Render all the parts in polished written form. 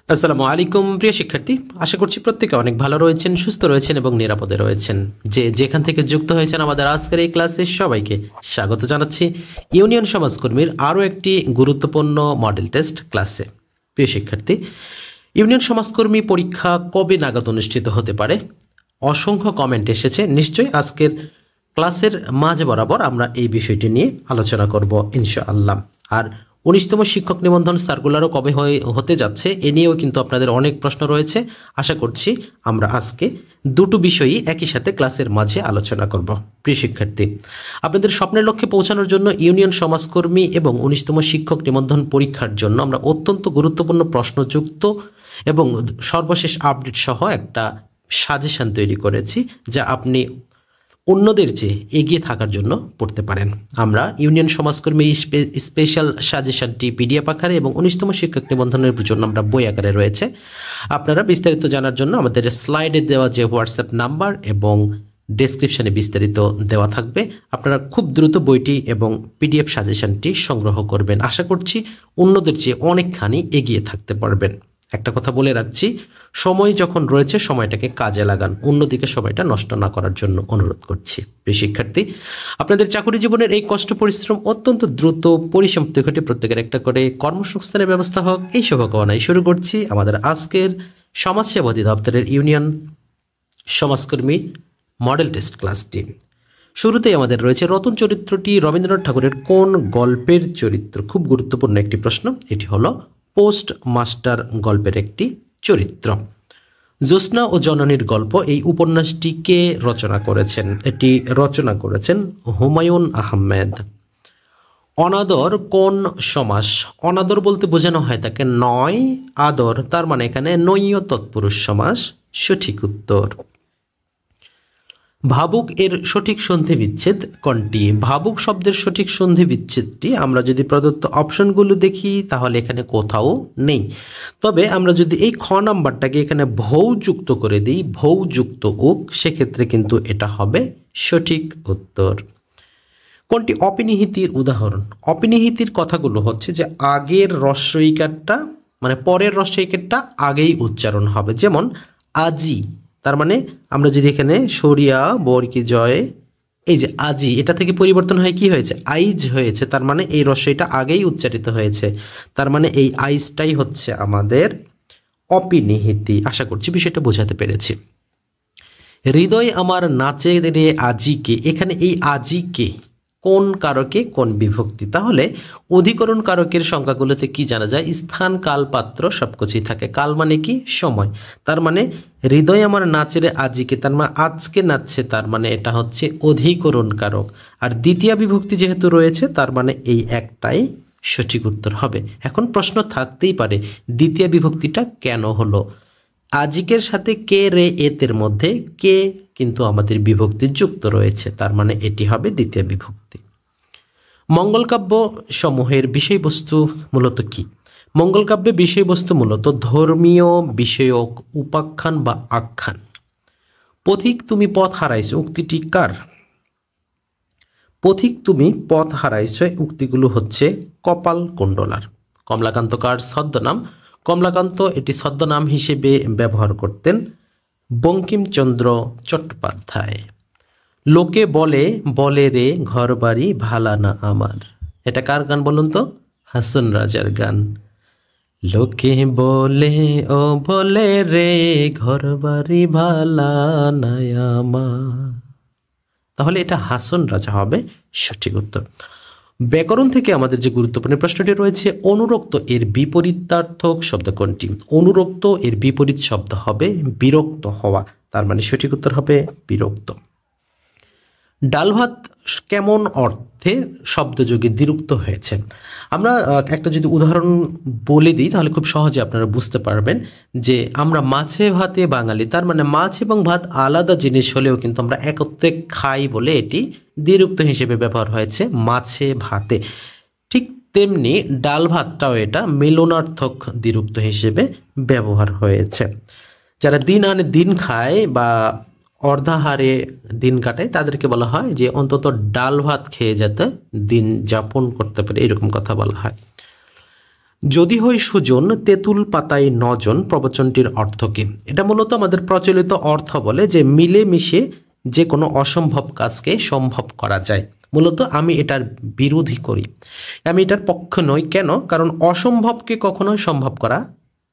আসসালামু আলাইকুম প্রিয় শিক্ষার্থী, আশা করছি প্রত্যেকে অনেক ভালো রয়েছেন, সুস্থ রয়েছেন এবং নিরাপদে রয়েছেন। যেখান থেকে যুক্ত হয়েছেন আমাদের আজকের এই ক্লাসে সবাইকে স্বাগত জানাচ্ছি ইউনিয়ন সমাজকর্মীর আরও একটি গুরুত্বপূর্ণ মডেল টেস্ট ক্লাসে। প্রিয় শিক্ষার্থী, ইউনিয়ন সমাজকর্মী পরীক্ষা কবে নাগাদ অনুষ্ঠিত হতে পারে? অসংখ্য কমেন্ট এসেছে। নিশ্চয়ই আজকের ক্লাসের মাঝে বরাবর আমরা এই বিষয়টি নিয়ে আলোচনা করব ইনশাআল্লাহ। আর 19তম শিক্ষক নিবন্ধন সার্কুলারও কবে হতে যাচ্ছে এ নিয়েও কিন্তু আপনাদের অনেক প্রশ্ন রয়েছে। আশা করছি আমরা আজকে দুটো বিষয়ই একই সাথে ক্লাসের মাঝে আলোচনা করব। প্রিয় শিক্ষার্থী, আপনাদের স্বপ্নের লক্ষ্যে পৌঁছানোর জন্য ইউনিয়ন সমাজকর্মী এবং 19তম শিক্ষক নিবন্ধন পরীক্ষার জন্য আমরা অত্যন্ত গুরুত্বপূর্ণ প্রশ্নযুক্ত এবং সর্বশেষ আপডেট সহ একটা সাজেশন তৈরি করেছি, যা আপনি অন্যদের চেয়ে এগিয়ে থাকার জন্য পড়তে পারেন। আমরা ইউনিয়ন সমাজকর্মী স্পেশাল সাজেশনটি পিডিএফ আকারে এবং 19তম শিক্ষক নিবন্ধনের জন্য আমরা বই আকারে রয়েছে। আপনারা বিস্তারিত জানার জন্য আমাদের স্লাইডে দেওয়া যে হোয়াটসঅ্যাপ নাম্বার এবং ডেসক্রিপশনে বিস্তারিত দেওয়া থাকবে। আপনারা খুব দ্রুত বইটি এবং পিডিএফ সাজেশনটি সংগ্রহ করবেন। আশা করছি অন্যদের চেয়ে অনেকখানি এগিয়ে থাকতে পারবেন। একটা কথা বলে রাখছি, সময় যখন রয়েছে সময়টাকে কাজে লাগান, অন্যদিকে সময়টা নষ্ট না করার জন্য অনুরোধ করছি। প্রিয় শিক্ষার্থী, আপনাদের চাকরি জীবনের এই কষ্ট পরিশ্রম অত্যন্ত দ্রুত পরিসমাপ্তি ঘটে প্রত্যেকের একটা করে কর্মসংস্থানের ব্যবস্থা হোক, এই শুভকামনায় শুরু করছি আমাদের আজকের সমাজসেবা অধিদপ্তরের ইউনিয়ন সমাজকর্মী মডেল টেস্ট ক্লাসটি। শুরুতেই আমাদের রয়েছে রতন চরিত্রটি রবীন্দ্রনাথ ঠাকুরের কোন গল্পের চরিত্র? খুব গুরুত্বপূর্ণ একটি প্রশ্ন। এটি হলো পোস্ট মাস্টার গল্পের একটি চরিত্র। জ্যোৎস্না ও জননীর গল্প এই উপন্যাসটি কে রচনা করেছেন? এটি রচনা করেছেন হুমায়ুন আহমেদ। অনাদর কোন সমাস? অনাদর বলতে বোঝানো হয় তাকে নয় আদর, তার মানে এখানে নৈয় তৎপুরুষ সমাস। সঠিক উত্তর। ভাবুক এর সঠিক সন্ধি বিচ্ছেদ কোনটি? ভাবুক শব্দের সঠিক সন্ধি বিচ্ছেদটি আমরা যদি প্রদত্ত অপশনগুলো দেখি তাহলে এখানে কোথাও নেই। তবে আমরা যদি এই খ নাম্বারটাকে এখানে ভৌ যুক্ত করে দিই, ভৌ যুক্ত উক, সেক্ষেত্রে কিন্তু এটা হবে সঠিক উত্তর। কোনটি অপিনিহিতির উদাহরণ? অপিনিহিতির কথাগুলো হচ্ছে যে আগের রস্বইকারটা মানে পরের রস্বইকারটা আগেই উচ্চারণ হবে। যেমন আজি, তার মানে আমরা যদি এখানে সরিয়া বরকি জয়, এই যে আজি, এটা থেকে পরিবর্তন হয় কি হয়েছে? আইজ হয়েছে। তার মানে এই রস্বইটা আগেই উচ্চারিত হয়েছে। তার মানে এই আইজটাই হচ্ছে আমাদের অপিনিহিতি। আশা করছি বিষয়টা বোঝাতে পেরেছি। হৃদয় আমার নাচে রে আজিকে, এখানে এই আজিকে কোন কারকে কোন বিভক্তি? তাহলে অধিকরণ কারকের সংখ্যাগুলোতে কি জানা যায়? স্থান, কাল, পাত্র সবকিছুই থাকে। কাল মানে কি? সময়। তার মানে হৃদয় আমার নাচে রে আজিকে, তার মানে আজকে নাচছে, তার মানে এটা হচ্ছে অধিকরণ কারক। আর দ্বিতীয় বিভক্তি যেহেতু রয়েছে তার মানে এই একটাই সঠিক উত্তর হবে। এখন প্রশ্ন থাকতেই পারে দ্বিতীয় বিভক্তিটা কেন হলো? আজিকের সাথে কে রে এতের মধ্যে কে কিন্তু আমাদের বিভক্তি যুক্ত রয়েছে, তার মানে এটি হবে দ্বিতীয় বিভক্তি। মঙ্গলকাব্য সমূহের বিষয়বস্তু মূলত কি? মঙ্গলকাব্যের বিষয়বস্তু মূলত ধর্মীয় বিষয়ক উপাখ্যান বা আখ্যান। পথিক তুমি পথ হারাইছ উক্তিটি কার? পথিক তুমি পথ হারাইছ উক্তিগুলো হচ্ছে কপাল কুণ্ডলার। কমলাকান্ত কার ছদ্মনাম? কমলাকান্ত এটি ছদ্মনাম হিসেবে ব্যবহার করতেন বঙ্কিমচন্দ্র চট্টোপাধ্যায়। লোকে বলে বলে রে ঘর বাড়ি ভালা না আমার, এটা কার গান বলুন তো? হাসন রাজার গান। লোকে বলে ও বলে রে ঘর বাড়ি ভালা না আমার, তাহলে এটা হাসন রাজা হবে সঠিক উত্তর। ব্যাকরণ থেকে আমাদের যে গুরুত্বপূর্ণ প্রশ্নটি রয়েছে, অনুরক্ত এর বিপরীতার্থক শব্দ কোনটি? অনুরক্ত এর বিপরীত শব্দ হবে বিরক্ত হওয়া, তার মানে সঠিক উত্তর হবে বিরক্ত। ডাল ভাত কেমন অর্থে শব্দযোগে দ্বিরুক্ত হয়েছে? আমরা একটা যদি উদাহরণ বলে দিই তাহলে খুব সহজে আপনারা বুঝতে পারবেন যে আমরা মাছে ভাতে বাঙালি, তার মানে মাছ এবং ভাত আলাদা জিনিস হলেও কিন্তু আমরা একত্রে খাই বলে এটি দ্বিরুক্ত হিসেবে ব্যবহার হয়েছে মাছে ভাতে। ঠিক তেমনি ডাল ভাতটাও এটা মিলনার্থক দ্বিরুক্ত হিসেবে ব্যবহার হয়েছে। যারা দিন আনে দিন খায় বা অর্ধাহারে দিন কাটায় তাদেরকে বলা হয় যে অন্তত ডাল ভাত খেয়ে যাতে দিন যাপন করতে পারে, এরকম কথা বলা হয়। যদি হয় সুজন তেঁতুল পাতায় নজন, প্রবচনটির অর্থ কি? এটা মূলত আমাদের প্রচলিত অর্থ বলে যে মিলেমিশে যে কোনো অসম্ভব কাজকে সম্ভব করা যায়। মূলত আমি এটার বিরোধী করি, আমি এটার পক্ষে নই। কেন? কারণ অসম্ভবকে কখনোই সম্ভব করা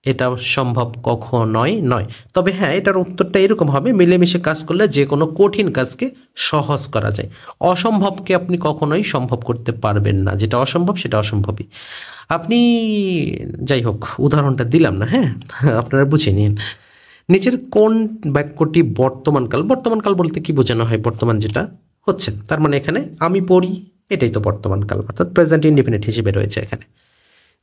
এটা সম্ভব কখনোই নয়। তবে হ্যাঁ, এটার উত্তরটা এরকম হবে, মিলেমিশে কাজ করলে যে কোনো কঠিন কাজকে সহজ করা যায়। অসম্ভবকে আপনি কখনোই সম্ভব করতে পারবেন না, যেটা অসম্ভব সেটা অসম্ভবই। আপনি, যাই হোক, উদাহরণটা দিলাম না, হ্যাঁ, আপনারা বুঝে নিন। নিচের কোন বাক্যটি বর্তমানকাল? বর্তমানকাল বলতে কি বোঝানো হয়? বর্তমান যেটা হচ্ছে, তার মানে এখানে আমি পড়ি, এটাই তো বর্তমানকাল, অর্থাৎ প্রেজেন্ট ইনডিফিনিট হিসেবে রয়েছে এখানে।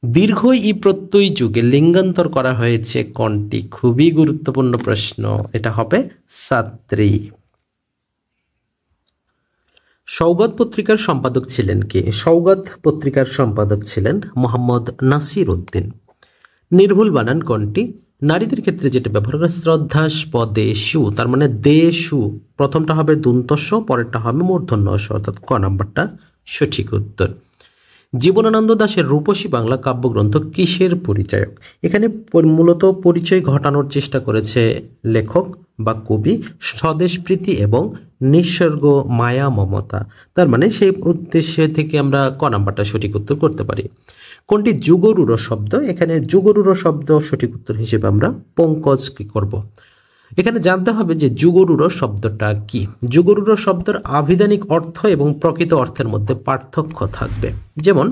দীর্ঘ ই প্রত্যয় যুগে লিঙ্গান্তর করা হয়েছে কোনটি? খুবই গুরুত্বপূর্ণ প্রশ্ন, এটা হবে ছাত্রী। সওগাত পত্রিকার সম্পাদক ছিলেন কে? সওগাত পত্রিকার সম্পাদক ছিলেন মোহাম্মদ নাসির উদ্দিন। নির্ভুল বানান কোনটি? নারীদের ক্ষেত্রে যেটা ব্যবহার করে শ্রদ্ধাস পদেশু, তার মানে দেশু, প্রথমটা হবে দন্তস্ব, পরেরটা হবে মূর্ধন্য স, অর্থাৎ ক নাম্বারটা সঠিক উত্তর। জীবনানন্দ দাশের রূপসী বাংলা কাব্যগ্রন্থ কিসের পরিচায়ক? এখানে মূলত পরিচয় ঘটানোর চেষ্টা করেছে লেখক বা কবি স্বদেশপ্রীতি এবং নিঃস্বর্গ মায়া মমতা, তার মানে সেই উদ্দেশ্য থেকে আমরা ক নাম্বারটা সঠিক উত্তর করতে পারি। কোনটি যুগরুড় শব্দ? এখানে যুগরুড় শব্দ সঠিক উত্তর হিসেবে আমরা পঙ্কজ কি করব। এখানে জানতে হবে যে যুগরুড় শব্দটা কি। যুগরুড় শব্দের আভিধানিক অর্থ এবং প্রকৃত অর্থের মধ্যে পার্থক্য থাকবে। যেমন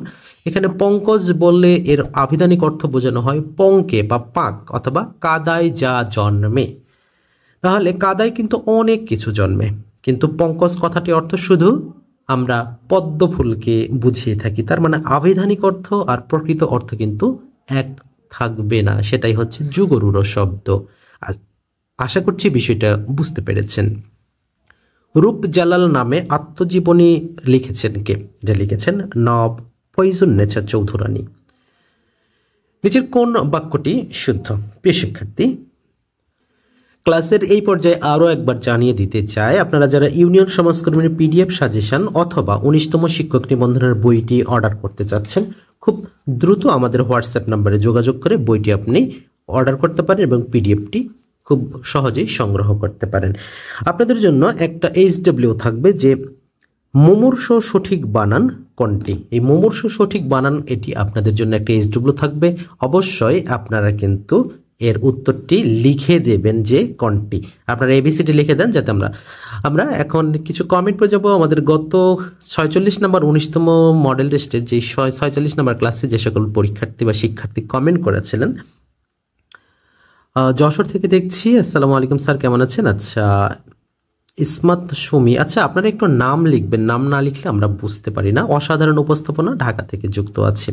এখানে পঙ্কজ বললে এর আভিধানিক অর্থ বোঝানো হয় পঙ্কে বা পাক অথবা কাদায় যা জন্মে। তাহলে কাদায় কিন্তু অনেক কিছু জন্মে, কিন্তু পঙ্কজ কথাটি অর্থ শুধু আমরা পদ্ম ফুলকে বুঝিয়ে থাকি। তার মানে আভিধানিক অর্থ আর প্রকৃত অর্থ কিন্তু এক থাকবে না, সেটাই হচ্ছে যুগরুড় শব্দ। আর আশা করছি বিষয়টা বুঝতে পেরেছেন। রূপ জালাল নামে আত্মজীবনী লিখেছেন কে? এটা লিখেছেন নব ফয়জুন্নেছা চৌধুরানী। নিচের কোন বাক্যটি শুদ্ধ? প্রিয় শিক্ষার্থী, ক্লাসের এই পর্যায়ে আরও একবার জানিয়ে দিতে চাই, আপনারা যারা ইউনিয়ন সমাজকর্মীর পিডিএফ সাজেশন অথবা 19তম শিক্ষক নিবন্ধনের বইটি অর্ডার করতে চাচ্ছেন, খুব দ্রুত আমাদের হোয়াটসঅ্যাপ নাম্বারে যোগাযোগ করে বইটি আপনি অর্ডার করতে পারেন এবং পিডিএফটি খুব সহজেই সংগ্রহ করতে পারেন। আপনাদের জন্য একটা HW থাকবে যে মুমূর্ষ সঠিক বানান কোনটি? এই মুমূর্ষ সঠিক বানান, এটি আপনাদের জন্য একটা HW থাকবে। অবশ্যই আপনারা কিন্তু এর উত্তরটি লিখে দেবেন যে কোনটি। আপনারা ABCD লিখে দেন, যাতে আমরা এখন কিছু কমেন্ট পেয়ে যাবো। আমাদের গত 46 নম্বর 19তম মডেল টেস্টের যে 46 নম্বর ক্লাসে যে সকল পরীক্ষার্থী বা শিক্ষার্থী কমেন্ট করেছিলেন, যশোর থেকে দেখছি। আসসালামু আলাইকুম স্যার, কেমন আছেন? আচ্ছা, ইসমাত সুমি, আচ্ছা আপনারা একটু নাম লিখবেন, নাম না লিখলে আমরা বুঝতে পারি না। অসাধারণ উপস্থাপনা, ঢাকা থেকে যুক্ত আছে।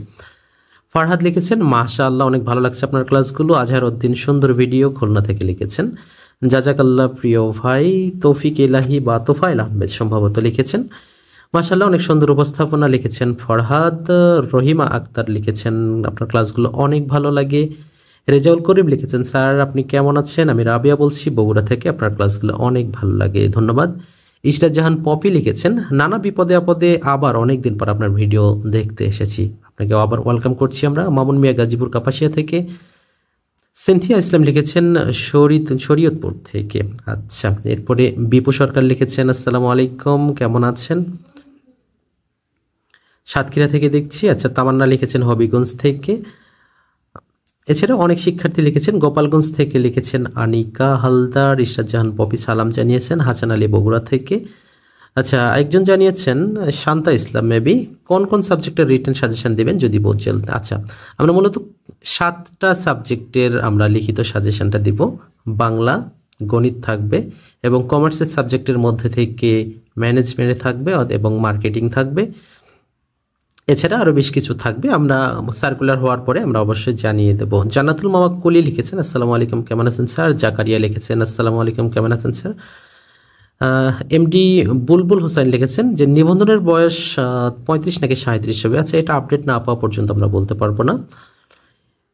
ফারহাদ লিখেছেন মাশাআল্লাহ, অনেক ভালো লাগছে আপনার ক্লাসগুলো। আজহার উদ্দিন, সুন্দর ভিডিও, খুলনা থেকে লিখেছেন। জাজাকাল্লাহ প্রিয় ভাই। তৌফিক ইলাহি বা তোফাইল আহমেদ সম্ভবত লিখেছেন মাশাআল্লাহ, অনেক সুন্দর উপস্থাপনা লিখেছেন ফরহাদ। রহিমা আক্তার লিখেছেন আপনার ক্লাসগুলো অনেক ভালো লাগে। রেজাউল করিম লিখেছেন স্যার আপনি কেমন আছেন? আমি রাবিয়া বলছি বগুড়া থেকে, আপনার ক্লাসগুলো অনেক ভালো লাগে, ধন্যবাদ। ইশরাত জাহান পপি লিখেছেন নানা বিপদে আপদে আবার অনেক দিন পর আপনার ভিডিও দেখতে এসেছি, আপনাকে আবার ওয়েলকাম করছি আমরা। মামুন মিয়া গাজীপুর কাপাসিয়া থেকে। সিনথিয়া ইসলাম লিখেছেন শরীয়তপুর থেকে। আচ্ছা, এরপরে বিপু সরকার লিখেছেন আসসালামু আলাইকুম, কেমন আছেন? সাতক্ষীরা থেকে দেখছি। আচ্ছা, তামান্না লিখেছেন হবিগঞ্জ থেকে। এছাড়া অনেক শিক্ষার্থী লিখেছেন। গোপালগঞ্জ থেকে লিখেছেন আনিকা হালদার। ইশরাত জাহান পপি সালাম জানিয়েছেন হাসান আলী বগুড়া থেকে। আচ্ছা, একজন জানিয়েছেন শান্তা ইসলাম, মেবি কোন কোন সাবজেক্টের রিটেন সাজেশন দেবেন যদি বলছেন। আচ্ছা, আমরা মূলত 7টা সাবজেক্টের আমরা লিখিত সাজেশনটা দিব। বাংলা, গণিত থাকবে এবং কমার্সের সাবজেক্টের মধ্যে থেকে ম্যানেজমেন্টে থাকবে এবং মার্কেটিং থাকবে। এছাড়া আরও বেশ কিছু থাকবে, আমরা সার্কুলার হওয়ার পরে আমরা অবশ্যই জানিয়ে দেব। জান্নাতুল মাওয়া কলি লিখেছেন আসসালামু আলাইকুম, কেমন আছেন স্যার? জাকারিয়া লিখেছেন আসসালামু আলাইকুম, কেমন আছেন স্যার? এমডি বুলবুল হোসেন লিখেছেন যে নিবন্ধনের বয়স 35 নাকি 37 হবে। আচ্ছা, এটা আপডেট না পাওয়া পর্যন্ত আমরা বলতে পারবো না।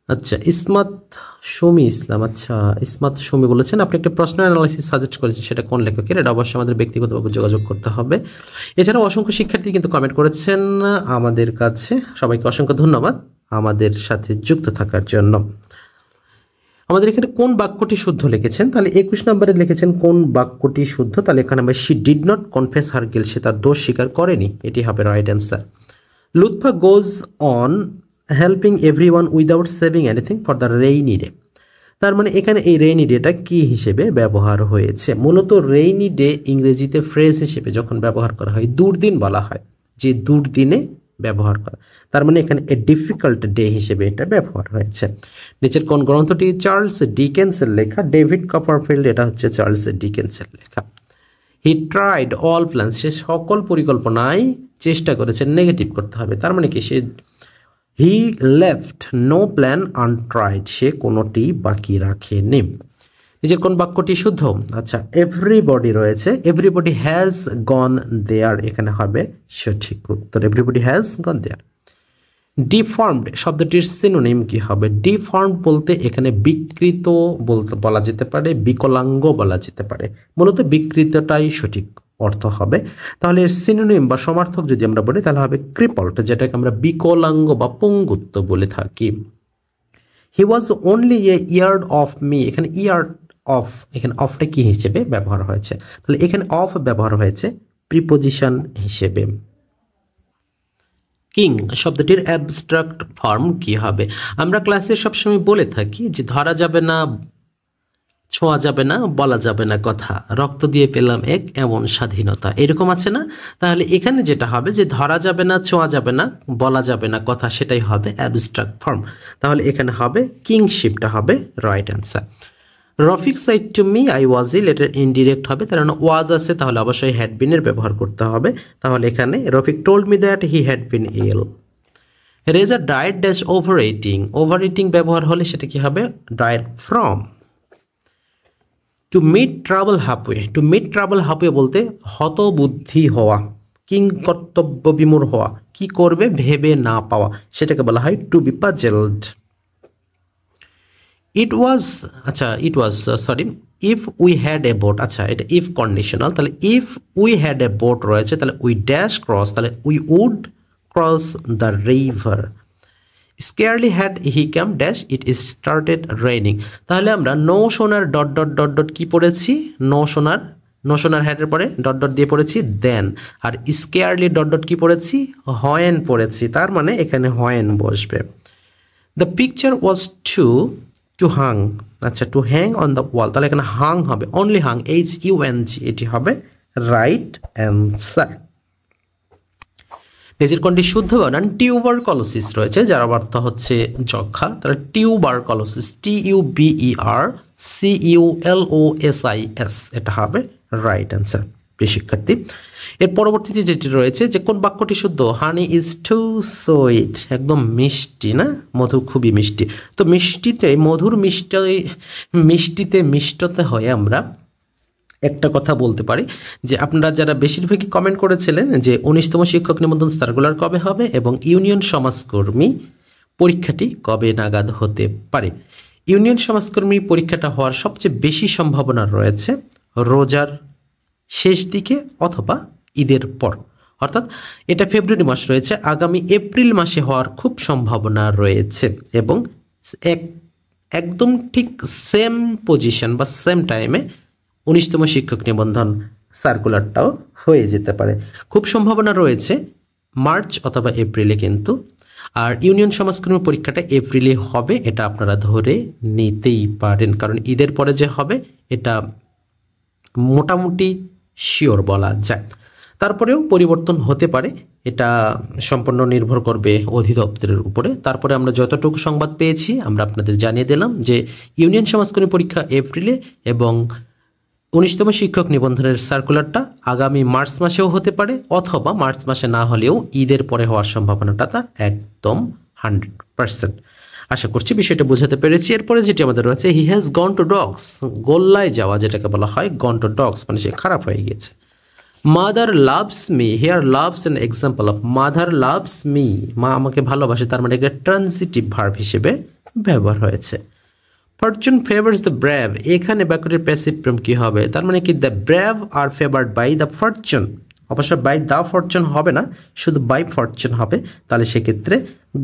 আচ্ছা, ইসমাত সুমি ইসলাম, আচ্ছা ইসমাত সুমি বলেছেন আপনি একটা প্রশ্ন অ্যানালাইসিস সাজেস্ট করেছেন, সেটা কোন লেখকের? এটা অবশ্যই আমাদের ব্যক্তিগতভাবে যোগাযোগ করতে হবে। এছাড়াও অসংখ্য শিক্ষার্থী কিন্তু কমেন্ট করেছেন আমাদের কাছে, সবাইকে অসংখ্য ধন্যবাদ। আমাদের সাথে যুক্ত থাকার জন্য। আমাদের এখানে কোন বাক্যটি শুদ্ধ লিখেছেন, তাহলে 21 নম্বরে লিখেছেন কোন বাক্যটি শুদ্ধ, তাহলে এখানে আমরা she did not confess her guilt, সে তার দোষ স্বীকার করেনি, এটি হবে right answer. Lutfa goes on helping everyone without saving anything for the rainy day, তার মানে এখানে এই রেইনি ডেটা কি হিসেবে ব্যবহার হয়েছে? মূলত রেইনি ডে ইংরেজিতে ফ্রেজ হিসেবে যখন ব্যবহার করা হয়, দুর্দিন বলা হয়, যে দুর্দিনে ব্যবহার করা, তার মানে এখানে এ ডিফিকাল্ট ডে হিসেবে এটা ব্যবহার হয়েছে। নিচের কোন গ্রন্থটি চার্লস ডিকেন্সের লেখা? ডেভিড কপারফিল্ড, এটা হচ্ছে চার্লস ডিকেন্সের লেখা। হি ট্রাইড অল প্ল্যান, সে সকল পরিকল্পনায় চেষ্টা করেছে, নেগেটিভ করতে হবে, তার মানে কি সে he left no plan untried, সে কোনোটি বাকি রাখেনি। নিজের কোন বাক্যটি শুদ্ধ? আচ্ছা, এভরিবডি রয়েছে, এভরিবডি হ্যাজ গন দেয়ার, এখানে হবে সঠিক উত্তর, everybody has gone there. Deformed শব্দটির সিনোনিম কি হবে? ডিফর্মড বলতে এখানে বিকৃত বলতে বলা যেতে পারে, বিকলাঙ্গ বলা যেতে পারে, মূলত বিকৃতটাই সঠিক অর্থ হবে। তাহলে এর সিনোনিম বা সমার্থক যদি আমরা বলি তাহলে হবে ক্রিপলড, যেটাকে আমরা বিকলাঙ্গ বা পঙ্গুত্ব বলে থাকি। He was only a yard off me, এখানে ইয়ার্ড অফ, এখানে অফটা কি হিসেবে ব্যবহার হয়েছে? তাহলে এখানে অফ ব্যবহার হয়েছে প্রিপোজিশন হিসেবে। কিং শব্দটির অ্যাবস্ট্রাক্ট ফর্ম কি হবে? আমরা ক্লাসে সবসময় বলে থাকি যে ধরা যাবে না, ছোঁয়া যাবে না, বলা যাবে না কথা, রক্ত দিয়ে পেলাম এক এমন স্বাধীনতা, এরকম আছে না? তাহলে এখানে যেটা হবে যে ধরা যাবে না, ছোঁয়া যাবে না, বলা যাবে না কথা, সেটাই হবে অ্যাবস্ট্রাক্ট ফর্ম। তাহলে এখানে হবে কিংশিপটা হবে right answer. Rafiq said to me I was ill, এটার ইনডিরেক্ট হবে, তার মানে ওয়াজ আছে, তাহলে অবশ্যই হ্যাড বিনের ব্যবহার করতে হবে। তাহলে এখানে Rafiq told me that he had been ill. Reza diet dash over eating, over eating ব্যবহার হলে সেটা কি হবে? Diet from. To meet trouble halfway, to meet trouble halfway বলতে হতবুদ্ধি হওয়া, কিং কর্তব্য বিমূঢ় হওয়া, কি করবে ভেবে না পাওয়া, সেটাকে বলা হয় to be puzzled. It was, আচ্ছা it was sorry, if we had a boat, আচ্ছা এটা ইফ কন্ডিশনাল, তাহলে if we had a boat রয়েছে, তাহলে উই ড্যাশ ক্রস, তাহলে we would cross the river. Scarcely had he come dash it is started raining, তাহলে আমরা no sooner dot dot dot dot কি পড়েছি? নো সোনার হ্যাডের পরে dot dot দিয়ে পড়েছি দেন, আর স্কেয়ারলি ডট ডট কি পড়েছি? হয়েন পড়েছি, তার মানে এখানে হয়েন বসবে। The picture was two Hang, আচ্ছা টু হ্যাং অন দ্য ওয়াল, তাহলে এখানে হাং হবে, অনলি হাং, HUNG, এটি হবে রাইট অ্যান্সার। নিজের কোনটি শুদ্ধ বানান? টিউবারকলোসিস রয়েছে, যার অর্থ হচ্ছে যক্ষা, তাহলে টিউবারকলোসিস, TUBERCULOSIS, এটা হবে রাইট অ্যান্সার। প্রিয় শিক্ষার্থী, এর পরবর্তীতে যেটি রয়েছে যে কোন বাক্যটি শুদ্ধ? হানি ইজ টু সুইট, একদম মিষ্টি না, মধু খুবই মিষ্টি। তো মিষ্টিতে মধুর মিষ্টিতে মিষ্টতে হয়ে আমরা একটা কথা বলতে পারি যে আপনারা যারা বেশিরভাগই কমেন্ট করেছিলেন যে 19তম শিক্ষক নিবন্ধন সার্কুলার কবে হবে এবং ইউনিয়ন সমাজকর্মী পরীক্ষাটি কবে নাগাদ হতে পারে। ইউনিয়ন সমাজকর্মী পরীক্ষাটা হওয়ার সবচেয়ে বেশি সম্ভাবনা রয়েছে রোজার শেষ দিকে অথবা ঈদের পর, অর্থাৎ এটা ফেব্রুয়ারি মাস রয়েছে, আগামী এপ্রিল মাসে হওয়ার খুব সম্ভাবনা রয়েছে, এবং একদম ঠিক সেম পজিশন বা সেম টাইমে 19তম শিক্ষক নিবন্ধন সার্কুলারটাও হয়ে যেতে পারে। খুব সম্ভাবনা রয়েছে মার্চ অথবা এপ্রিলে কিন্তু, আর ইউনিয়ন সমাজকর্মী পরীক্ষাটা এপ্রিলে হবে, এটা আপনারা ধরে নিতেই পারেন, কারণ ঈদের পরে যে হবে এটা মোটামুটি শিওর বলা যায়। তারপরেও পরিবর্তন হতে পারে, এটা সম্পূর্ণ নির্ভর করবে অধিদপ্তরের উপরে। তারপরে আমরা যতটুকু সংবাদ পেয়েছি আমরা আপনাদের জানিয়ে দিলাম যে ইউনিয়ন সমাজকর্মী পরীক্ষা এপ্রিলে এবং 19তম শিক্ষক নিবন্ধনের সার্কুলারটা আগামী মার্চ মাসেও হতে পারে, অথবা মার্চ মাসে না হলেও ঈদের পরে হওয়ার সম্ভাবনাটা একদম 100%। আশা করছি বিষয়টা বোঝাতে পেরেছি। এরপরে যেটি আমাদের রয়েছে he has gone to dogs, গোল্লায় যাওয়া, যেটাকে বলা হয় গন টু ডগস, মানে সে খারাপ হয়ে গিয়েছে। Mother loves me, here loves an example of mother loves me, মা আমাকে ভালোবাসে, তার মানে একটা ট্রানজিটিভ ভার্ব হিসেবে ব্যবহার হয়েছে। ফরচুন ফেভার্স দ্য ব্রেভ, এখানে বাক্যটির প্যাসিভ ফর্ম কি হবে? তার মানে কি the brave are favoured by the fortune, অবশ্য বাই দ্য ফরচুন হবে না, শুধু বাই ফরচুন হবে, তাহলে সেক্ষেত্রে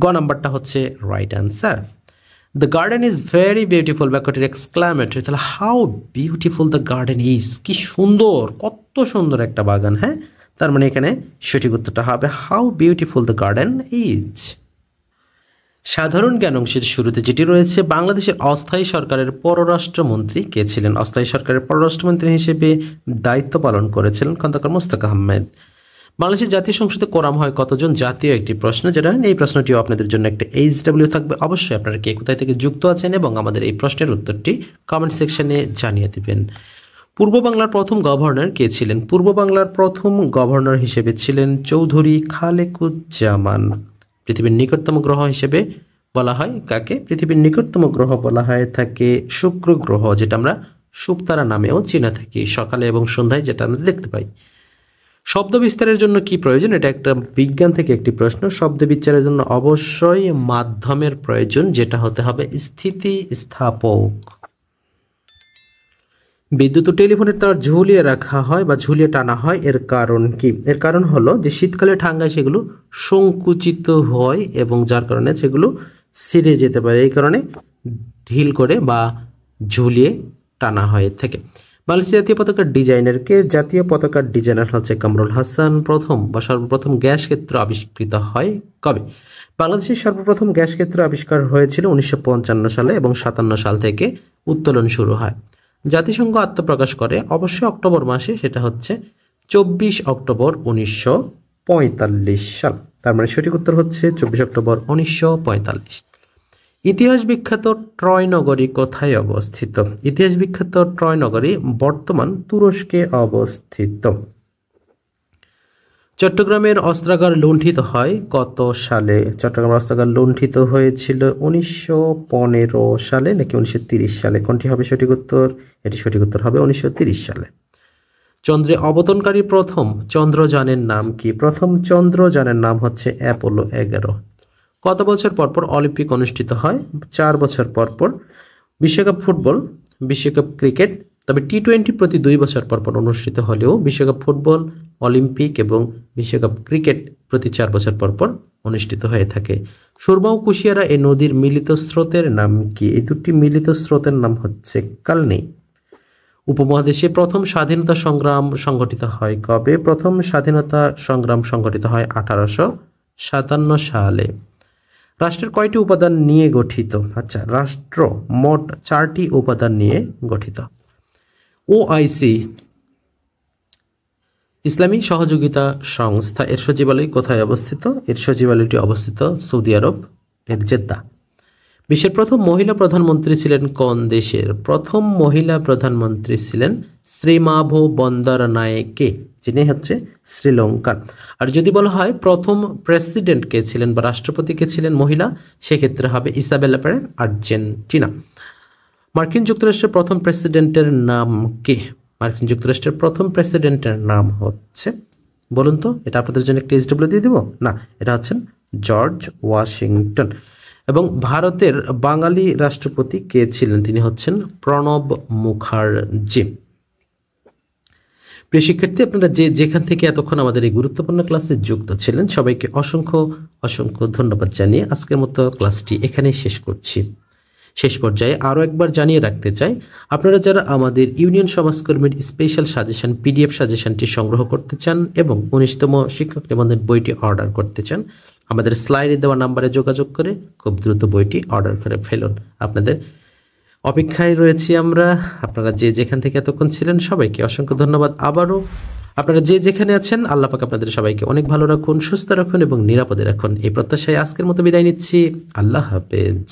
গ নাম্বারটা হচ্ছে right answer. The garden is very beautiful, বাক্যটির এক্সক্লামেটরি, তাহলে how beautiful the garden is, কি সুন্দর, কত সুন্দর একটা বাগান। হ্যাঁ, তার মানে এখানে সঠিক উত্তরটা হবে how beautiful the garden is. সাধারণ জ্ঞান অংশের শুরুতে যেটি রয়েছে, বাংলাদেশের অস্থায়ী সরকারের পররাষ্ট্রমন্ত্রী কে ছিলেন? অস্থায়ী সরকারের পররাষ্ট্রমন্ত্রী হিসেবে দায়িত্ব পালন করেছিলেন খন্দকার মোস্তাক আহমেদ। বাংলাদেশের জাতীয় সংসদে কোরাম হয় কতজন? জাতীয় একটি প্রশ্ন, যেটা এই প্রশ্নটিও আপনাদের জন্য একটা HW থাকবে। অবশ্যই আপনারা কে কোথায় থেকে যুক্ত আছেন এবং আমাদের এই প্রশ্নের উত্তরটি কমেন্ট সেকশনে জানিয়ে দেবেন। পূর্ব বাংলার প্রথম গভর্নর কে ছিলেন? পূর্ব বাংলার প্রথম গভর্নর হিসেবে ছিলেন চৌধুরী খালেকুজ্জামান। পৃথিবীর নিকটতম গ্রহ হিসেবে বলা হয় কাকে? পৃথিবীর নিকটতম গ্রহ বলা হয় থাকে শুক্র গ্রহ, যেটা আমরা শুকতারা নামেও চিনে থাকি, সকালে এবং সন্ধ্যায় যেটা আমরা দেখতে পাই। শব্দ বিস্তারের জন্য কি প্রয়োজন? এটা একটা বিজ্ঞান থেকে একটি প্রশ্ন। শব্দ বিস্তারের জন্য অবশ্যই মাধ্যমের প্রয়োজন, যেটা হতে হবে স্থিতিস্থাপক। বিদ্যুৎ ও টেলিফোনের তার ঝুলিয়ে রাখা হয় বা ঝুলিয়ে টানা হয়, এর কারণ কি? এর কারণ হলো যে শীতকালে ঠান্ডায় সেগুলো সংকুচিত হয় এবং যার কারণে সেগুলো ছিঁড়ে যেতে পারে, এই কারণে ঢিল করে বা ঝুলিয়ে টানা হয়ে থাকে। বাংলাদেশ জাতীয় পতাকার ডিজাইনার কে? জাতীয় পতাকার ডিজাইনার হচ্ছে কামরুল হাসান। প্রথম বা সর্বপ্রথম গ্যাস ক্ষেত্র আবিষ্কৃত হয় কবে? বাংলাদেশের সর্বপ্রথম গ্যাস ক্ষেত্র আবিষ্কার হয়েছিল 1955 সালে এবং 57 সাল থেকে উত্তোলন শুরু হয়। জাতিসংঘ আত্মপ্রকাশ করে অবশ্যই অক্টোবর মাসে, সেটা হচ্ছে 24 অক্টোবর 1945 সাল। তার মানে সঠিক উত্তর হচ্ছে 24 অক্টোবর 1945। ইতিহাস বিখ্যাত ট্রয় নগরী কোথায় অবস্থিত? ইতিহাস বিখ্যাত ট্রয় নগরী বর্তমান তুরস্কে অবস্থিত। চট্টগ্রামের অস্ত্রাগার লুণ্ঠিত হয় কত সালে? চট্টগ্রামের অস্ত্রাগার লুণ্ঠিত হয়েছিল 1915 সালে নাকি 1930 সালে? কোনটি হবে সঠিক উত্তর? এটি সঠিক উত্তর হবে 1930 সালে। চন্দ্রে অবতরণকারী প্রথম চন্দ্রযানের নাম কি? প্রথম চন্দ্রযানের নাম হচ্ছে অ্যাপোলো 11। কত বছর পর পর অলিম্পিক অনুষ্ঠিত হয়? 4 বছর পর পর। বিশ্বকাপ ফুটবল, বিশ্বকাপ ক্রিকেট, তবে T20 প্রতি 2 বছর পর পর অনুষ্ঠিত হলেও বিশ্বকাপ ফুটবল, অলিম্পিক এবং বিশ্বকাপ ক্রিকেট প্রতি 4 বছর পর পর অনুষ্ঠিত হয়ে থাকে। সুরমা ও কুশিয়ারা এই নদীর মিলিত স্রোতের নাম কি? এই দুটি মিলিত স্রোতের নাম হচ্ছে কালনী। উপমহাদেশে প্রথম স্বাধীনতা সংগ্রাম সংগঠিত হয় কবে? প্রথম স্বাধীনতা সংগ্রাম সংগঠিত হয় 1857 সালে। রাষ্ট্রের কয়টি উপাদান নিয়ে গঠিত? আচ্ছা, রাষ্ট্র মোট 4টি উপাদান নিয়ে গঠিত। OIC ইসলামী সহযোগিতা সংস্থা এর সচিবালয় কোথায় অবস্থিত? এর সচিবালয়টি অবস্থিত সৌদি আরব এর জেদ্দা। বিশ্বের প্রথম মহিলা প্রধানমন্ত্রী ছিলেন কোন দেশের? প্রথম মহিলা প্রধানমন্ত্রী ছিলেন শ্রীমাভো বন্দরনায়েকে, যিনি হচ্ছে শ্রীলঙ্কার। আর যদি বলা হয় প্রথম প্রেসিডেন্ট কে ছিলেন বা রাষ্ট্রপতি কে ছিলেন মহিলা, সেক্ষেত্রে হবে ইসাবেলা পেরেন, আর্জেন্টিনা। মার্কিন যুক্তরাষ্ট্রের প্রথম প্রেসিডেন্টের নাম কে? মার্কিন যুক্তরাষ্ট্রের প্রথম প্রেসিডেন্টের নাম হচ্ছে, বলুন তো, এটা আপনাদের জন্য একটা HW দিয়ে দিব না, এটা হচ্ছেন জর্জ ওয়াশিংটন। এবং ভারতের বাঙালি রাষ্ট্রপতি কে ছিলেন? তিনি হচ্ছেন প্রণব মুখার্জি। প্রিয় শিক্ষার্থী, আপনারা যেখান থেকে এতক্ষণ আমাদের এই গুরুত্বপূর্ণ ক্লাসে যুক্ত ছিলেন, সবাইকে অসংখ্য অসংখ্য ধন্যবাদ জানিয়ে আজকের মতো ক্লাসটি এখানেই শেষ করছি। শেষ পর্যায়ে আরও একবার জানিয়ে রাখতে চাই, আপনারা যারা আমাদের ইউনিয়ন সমাজকর্মীর স্পেশাল সাজেশন PDF সাজেশনটি সংগ্রহ করতে চান এবং 19তম শিক্ষক নিবন্ধন বইটি অর্ডার করতে চান, আমাদের স্লাইডে দেওয়া নাম্বারে যোগাযোগ করে খুব দ্রুত বইটি অর্ডার করে ফেলুন। আপনাদের অপেক্ষায় রয়েছি আমরা। আপনারা যেখান থেকে এতক্ষণ ছিলেন, সবাইকে অসংখ্য ধন্যবাদ। আবারও আপনারা যেখানে আছেন, আল্লাহ পাক আপনাদের সবাইকে অনেক ভালো রাখুন, সুস্থ রাখুন এবং নিরাপদে রাখুন, এই প্রত্যাশায় আজকের মতো বিদায় নিচ্ছি। আল্লাহ হাফেজ।